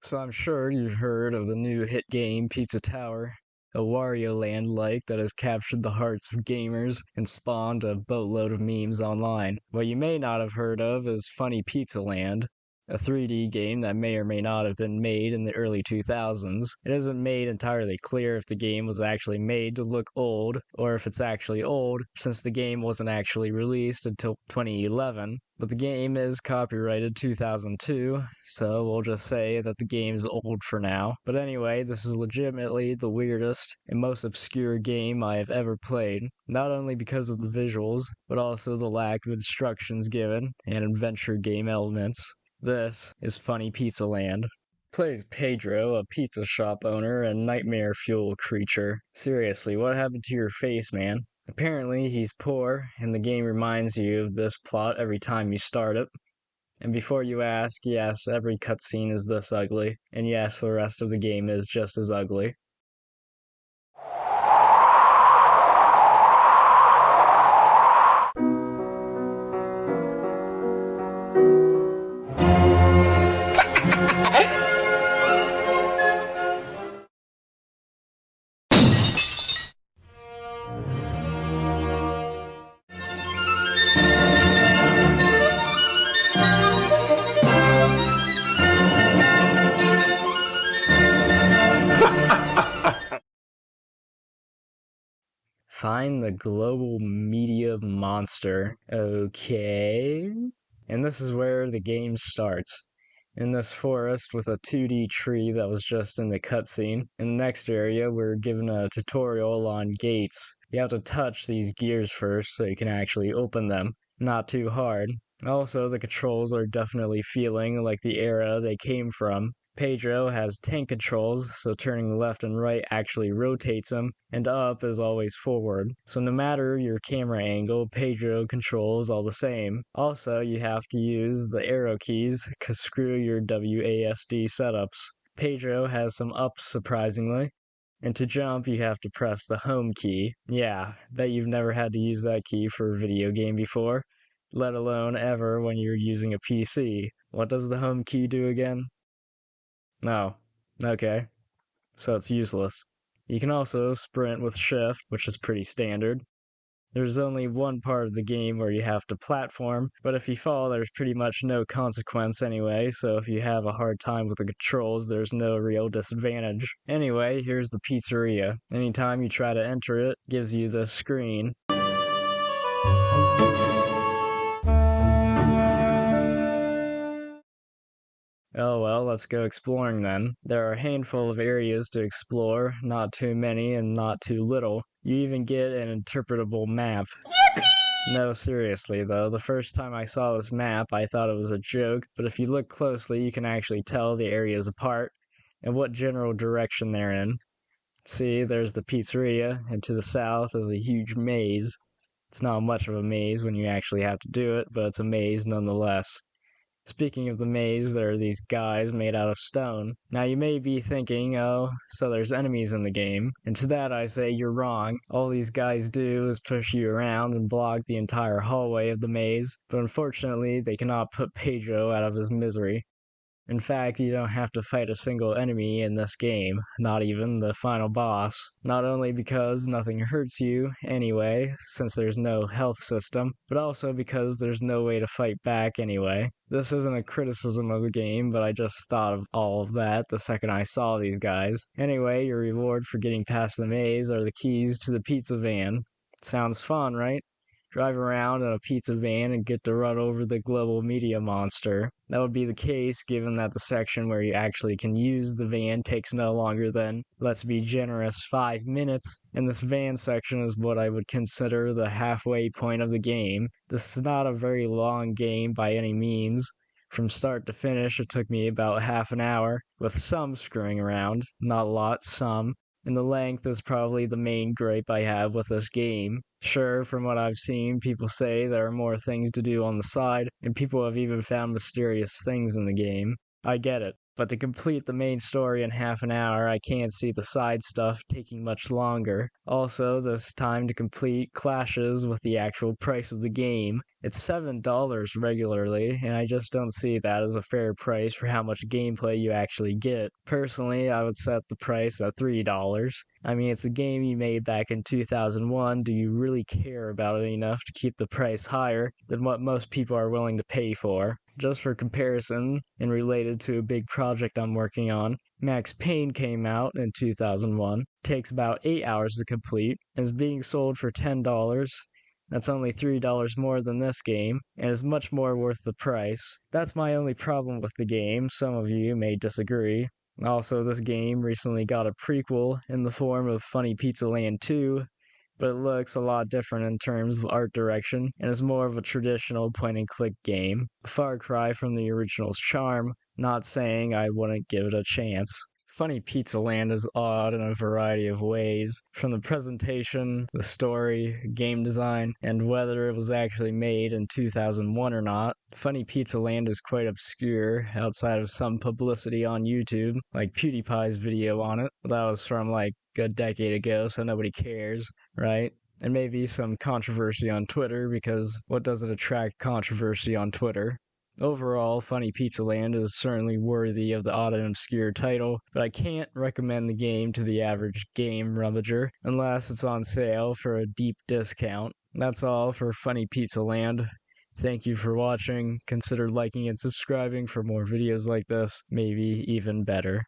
So I'm sure you've heard of the new hit game Pizza Tower, a Wario Land-like that has captured the hearts of gamers and spawned a boatload of memes online. What you may not have heard of is FunnyPizzaLand, a 3D game that may or may not have been made in the early 2000s. It isn't made entirely clear if the game was actually made to look old, or if it's actually old, since the game wasn't actually released until 2011. But the game is copyrighted 2002, so we'll just say that the game's old for now. But anyway, this is legitimately the weirdest and most obscure game I have ever played, not only because of the visuals, but also the lack of instructions given and adventure game elements. This is FunnyPizzaLand. Plays Pedro, a pizza shop owner and nightmare fuel creature. Seriously, what happened to your face, man? Apparently, he's poor, and the game reminds you of this plot every time you start it. And before you ask, yes, every cutscene is this ugly, and yes, the rest of the game is just as ugly. Find the GlobalMediaMonster. Okay. And this is where the game starts. In this forest with a 2D tree that was just in the cutscene. In the next area, we're given a tutorial on gates. You have to touch these gears first so you can actually open them. Not too hard. Also, the controls are definitely feeling like the era they came from. Pedro has tank controls, so turning left and right actually rotates him, and up is always forward. So no matter your camera angle, Pedro controls all the same. Also, you have to use the arrow keys, cause screw your WASD setups. Pedro has some ups surprisingly. And to jump, you have to press the home key. Yeah, bet you've never had to use that key for a video game before, let alone ever when you're using a PC. What does the home key do again? Oh, okay. So it's useless. You can also sprint with shift, which is pretty standard. There's only one part of the game where you have to platform, but if you fall, there's pretty much no consequence anyway, so if you have a hard time with the controls, there's no real disadvantage. Anyway, here's the pizzeria. Anytime you try to enter it, gives you this screen. Oh well, let's go exploring then. There are a handful of areas to explore, not too many and not too little. You even get an interpretable map. Yippee! No, seriously though, the first time I saw this map I thought it was a joke, but if you look closely you can actually tell the areas apart and what general direction they're in. See, there's the pizzeria, and to the south is a huge maze. It's not much of a maze when you actually have to do it, but it's a maze nonetheless. Speaking of the maze, there are these guys made out of stone. Now you may be thinking, oh, so there's enemies in the game. And to that I say you're wrong. All these guys do is push you around and block the entire hallway of the maze, but unfortunately they cannot put Pedro out of his misery. In fact, you don't have to fight a single enemy in this game, not even the final boss. Not only because nothing hurts you anyway, since there's no health system, but also because there's no way to fight back anyway. This isn't a criticism of the game, but I just thought of all of that the second I saw these guys. Anyway, your reward for getting past the maze are the keys to the pizza van. Sounds fun, right? Drive around in a pizza van and get to run over the GlobalMediaMonster. That would be the case given that the section where you actually can use the van takes no longer than, let's be generous, 5 minutes, and this van section is what I would consider the halfway point of the game. This is not a very long game by any means. From start to finish, it took me about half an hour, with some screwing around, not a lot, some. And the length is probably the main gripe I have with this game. Sure, from what I've seen, people say there are more things to do on the side, and people have even found mysterious things in the game. I get it, but to complete the main story in half an hour, I can't see the side stuff taking much longer. Also, this time to complete clashes with the actual price of the game. It's $7 regularly, and I just don't see that as a fair price for how much gameplay you actually get. Personally, I would set the price at $3. I mean, it's a game you made back in 2001. Do you really care about it enough to keep the price higher than what most people are willing to pay for? Just for comparison, and related to a big project I'm working on, Max Payne came out in 2001, takes about 8 hours to complete, and is being sold for $10. That's only $3 more than this game, and is much more worth the price. That's my only problem with the game. Some of you may disagree. Also, this game recently got a prequel in the form of FunnyPizzaLand 2, but it looks a lot different in terms of art direction, and is more of a traditional point-and-click game. A far cry from the original's charm, not saying I wouldn't give it a chance. FunnyPizzaLand is odd in a variety of ways, from the presentation, the story, game design, and whether it was actually made in 2001 or not. FunnyPizzaLand is quite obscure outside of some publicity on YouTube, like PewDiePie's video on it. That was from like a decade ago, so nobody cares, right? And maybe some controversy on Twitter, because what doesn't attract controversy on Twitter? Overall, FunnyPizzaLand is certainly worthy of the odd and obscure title, but I can't recommend the game to the average game rummager unless it's on sale for a deep discount. That's all for FunnyPizzaLand. Thank you for watching. Consider liking and subscribing for more videos like this, maybe even better.